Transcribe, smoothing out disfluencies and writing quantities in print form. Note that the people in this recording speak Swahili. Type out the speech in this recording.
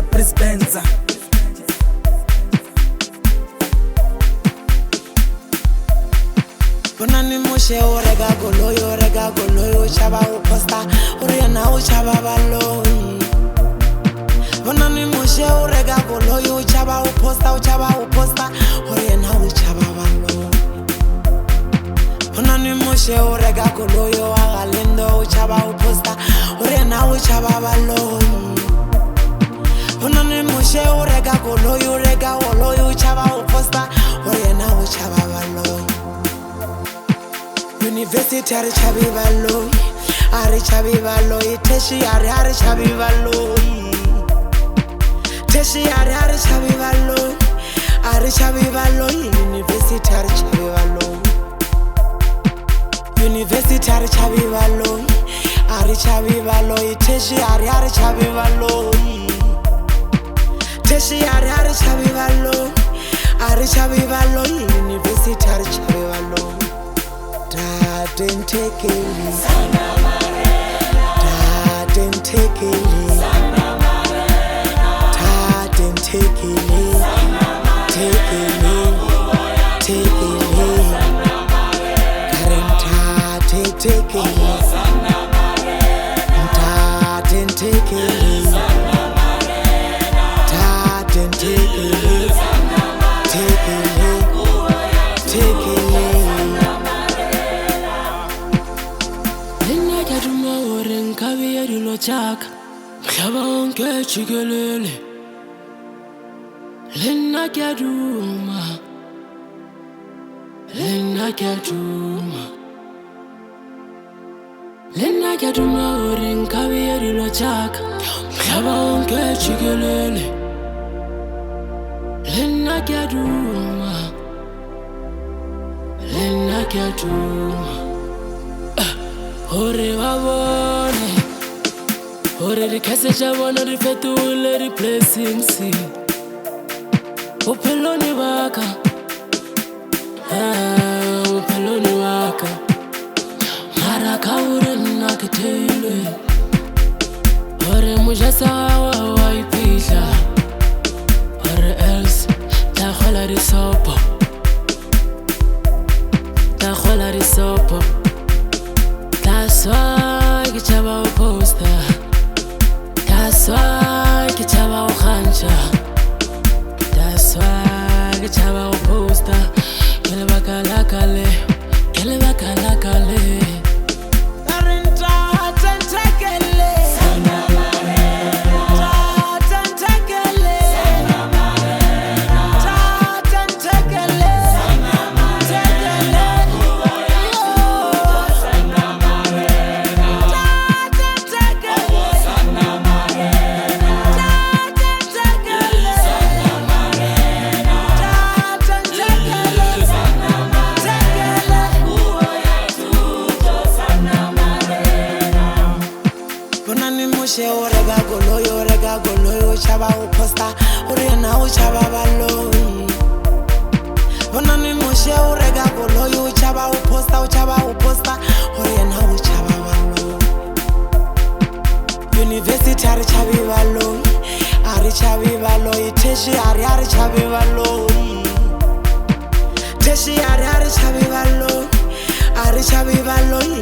Spencer Pre Spencer. Bonani moshe o rega goloi o chaba o posta o riana o chaba baloi. Bonani moshe o rega goloi o chaba o posta o riana o chaba baloi. Bonani moshe o rega goloi o agalendo o chaba o posta o riana o chaba baloi. Bonani moshe o rega goloi o chaba o posta o riana o chaba baloi. University ari chabi baloi, tertiary ari chabi baloi, tertiary ari chabi baloi, university ari chabi baloi, university ari chabi baloi, tertiary ari chabi baloi, tertiary ari chabi baloi, university ari chabi baloi. Didn't take it, didn't take it, didn't take it, take it, take it, Chaka mhlaba wonke jikelele lena kuyaduma uri ngikabi lo chaka mhlaba wonke jikelele lena kuyaduma ore babone ore rikhase jabona rifetule replacing si upheloni waka mara kaure nakitele ore mujasa wa ipihla ore else ta khola risopo that's why kichaba poster. That's why kichaba ukhancha. That's why kichaba uposta. Kele bakala kale. Moshe o rega goloi o chaba o posta o riana o chaba baloi. Bonani moshe o rega goloi o chaba o posta o riana o chaba baloi. University ari chabi baloi, tertiary ari chabi baloi, tertiary ari chabi baloi,